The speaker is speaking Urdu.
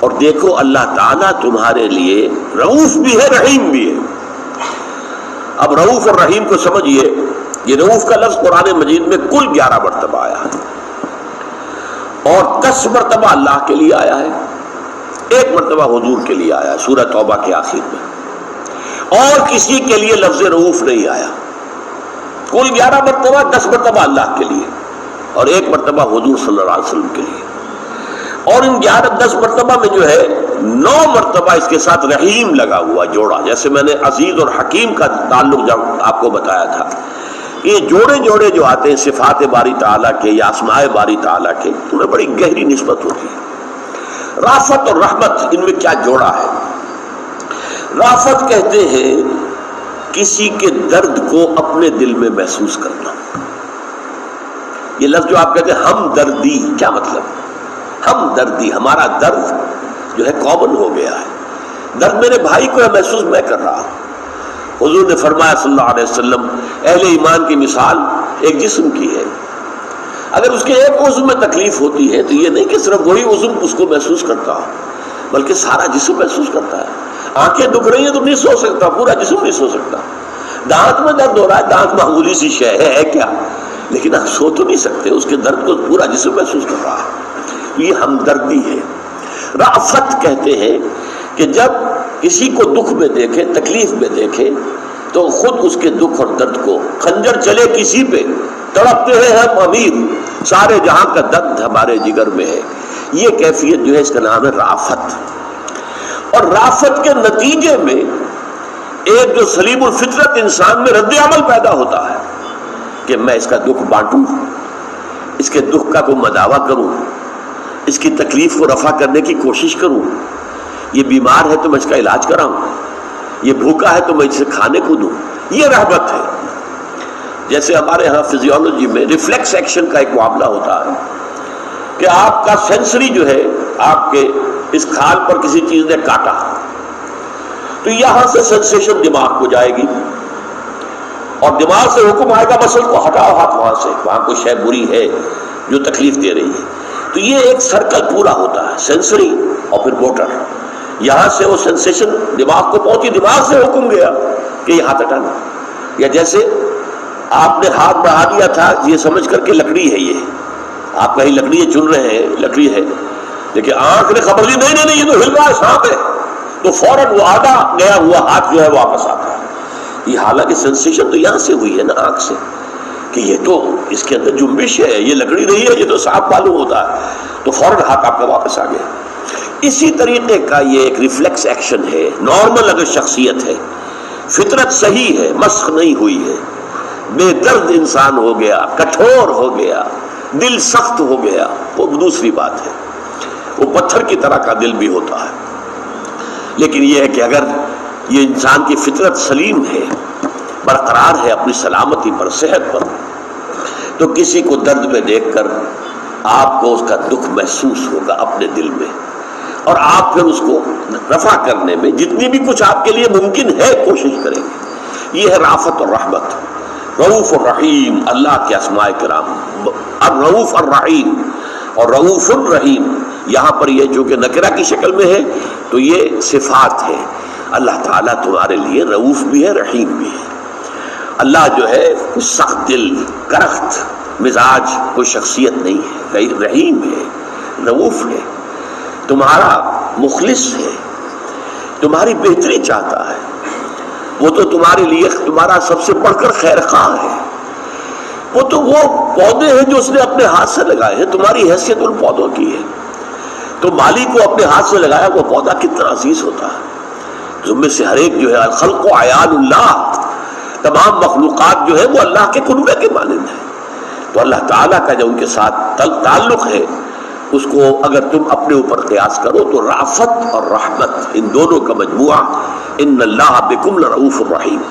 اور دیکھو اللہ تعالیٰ تمہارے لیے رؤوف بھی ہے رحیم بھی ہے. اب رؤوف اور رحیم کو سمجھیے. یہ رؤوف کا لفظ قرآن مجید میں کل 11 مرتبہ آیا ہے اور 10 مرتبہ اللہ کے لیے آیا ہے, 1 مرتبہ حضور کے لیے آیا ہے سورہ توبہ کے آخر میں, اور کسی کے لیے لفظ رؤوف نہیں آیا. کل 11 مرتبہ 10 مرتبہ اللہ کے لیے اور 1 مرتبہ حضور صلی اللہ علیہ وسلم کے لیے. اور ان 11-10 مرتبہ میں جو ہے 9 مرتبہ اس کے ساتھ رحیم لگا ہوا جوڑا. جیسے میں نے عزیز اور حکیم کا تعلق جب آپ کو بتایا تھا, یہ جوڑے جوڑے جو آتے ہیں صفات باری تعالیٰ کے یا اسماء باری تعالیٰ کے, ان میں بڑی گہری نسبت ہوتی ہے. رافت اور رحمت, ان میں کیا جوڑا ہے؟ رافت کہتے ہیں کسی کے درد کو اپنے دل میں محسوس کرنا. یہ لفظ جو آپ کہتے ہیں ہمدردی, کیا مطلب؟ ہمدردی, ہمارا درد جو ہے کامن ہو گیا ہے. درد میرے بھائی کو محسوس میں کر رہا ہوں. حضور نے فرمایا صلی اللہ علیہ وسلم, اہل ایمان کی مثال ایک جسم کی ہے. اگر اس کے ایک عضو میں تکلیف ہوتی ہے تو یہ نہیں کہ صرف وہی عضو اس کو محسوس کرتا ہو, بلکہ سارا جسم محسوس کرتا ہے. آنکھیں دکھ رہی ہیں تو نہیں سو سکتا, پورا جسم نہیں سو سکتا. دانت میں درد ہو رہا ہے, دانت معمولی سی شے ہے کیا, لیکن آپ سو تو نہیں سکتے, اس کے درد کو پورا جسم محسوس کر رہا ہے. یہ ہمدردی ہے. رافت کہتے ہیں کہ جب کسی کو دکھ میں دیکھے, تکلیف میں دیکھے, تو خود اس کے دکھ اور درد کو, خنجر چلے کسی پہ تڑپتے ہیں ہم امیر, سارے جہاں کا درد ہمارے جگر میں ہے. یہ کیفیت جو ہے اس کا نام ہے رافت. اور رافت کے نتیجے میں ایک جو سلیم الفطرت انسان میں رد عمل پیدا ہوتا ہے کہ میں اس کا دکھ بانٹوں, اس کے دکھ کا کوئی مداوع کروں, اس کی تکلیف کو رفع کرنے کی کوشش کروں. یہ بیمار ہے تو میں اس کا علاج کراؤں, یہ بھوکا ہے تو میں اسے کھانے کو دوں. یہ رحمت ہے. جیسے ہمارے ہاں فزیولوجی میں ریفلیکس ایکشن کا ایک معاملہ ہوتا ہے کہ آپ کا سینسری جو ہے, آپ کے اس کھال پر کسی چیز نے کاٹا تو یہاں سے سینسیشن دماغ کو جائے گی اور دماغ سے حکم آئے گا مسل کو ہٹاؤ ہاتھ وہاں سے, وہاں کوئی شے بری ہے جو تکلیف دے رہی ہے. تو یہ ایک سرکل پورا ہوتا ہے, سینسری اور پھر موٹر. یہاں سے وہ سینسیشن دماغ کو پہنچی, دماغ سے حکم گیا کہ یہ ہاتھ ہٹانا. یا جیسے آپ نے ہاتھ بڑھا دیا تھا یہ سمجھ کر کہ لکڑی ہے, یہ آپ کہیں لکڑی چن رہے ہیں, لکڑی ہے, لیکن آنکھ نے خبر دی نہیں یہ تو ہل رہا ہے, سانپ ہے, تو فوراً وہ آدھا گیا ہوا ہاتھ جو ہے واپس آتا ہے. یہ حالانکہ سینسیشن تو یہاں سے ہوئی ہے نا, آنکھ سے, کہ یہ تو اس کے اندر جنبش ہے, یہ لکڑی نہیں ہے, یہ تو سانپ معلوم ہوتا ہے, تو فوراً ہاتھ آپ کا واپس آ گیا. اسی طریقے کا یہ ایک ریفلیکس ایکشن ہے. نارمل اگر شخصیت ہے, فطرت صحیح ہے, مسخ نہیں ہوئی ہے, بے درد انسان ہو گیا, کٹھور ہو گیا, دل سخت ہو گیا, وہ دوسری بات ہے, وہ پتھر کی طرح کا دل بھی ہوتا ہے. لیکن یہ ہے کہ اگر یہ انسان کی فطرت سلیم ہے, برقرار ہے اپنی سلامتی پر, صحت پر, تو کسی کو درد میں دیکھ کر آپ کو اس کا دکھ محسوس ہوگا اپنے دل میں, اور آپ پھر اس کو رفع کرنے میں جتنی بھی کچھ آپ کے لیے ممکن ہے کوشش کریں گے. یہ ہے رافت اور رحمت. رؤوف الرحیم, اللہ کے اسماء کرام, الرؤوف الرحیم اور رؤوف الرحیم. یہاں پر یہ جو کہ نکرہ کی شکل میں ہے تو یہ صفات ہے. اللہ تعالیٰ تمہارے لیے رؤوف بھی ہے, رحیم بھی ہے. اللہ جو ہے کوئی سخت دل, کرخت مزاج, کوئی شخصیت نہیں ہے, رحیم ہے, رؤوف ہے, تمہارا مخلص ہے, تمہاری بہتری چاہتا ہے. وہ تو تمہارے لیے تمہارا سب سے بڑھ کر خیر خواہ ہے. وہ تو وہ پودے ہیں جو اس نے اپنے ہاتھ سے لگائے ہیں, تمہاری حیثیت ان پودوں کی ہے. تو مالی کو اپنے ہاتھ سے لگایا وہ پودا کتنا عزیز ہوتا ہے. تم میں سے ہر ایک جو ہے الخلق و عیال اللہ, تمام مخلوقات جو ہے وہ اللہ کے کنوے کے مانند ہے. تو اللہ تعالیٰ کا جو ان کے ساتھ تعلق ہے اس کو اگر تم اپنے اوپر قیاس کرو تو رافت اور رحمت ان دونوں کا مجموعہ, ان اللہ بکم لرؤوف الرحیم.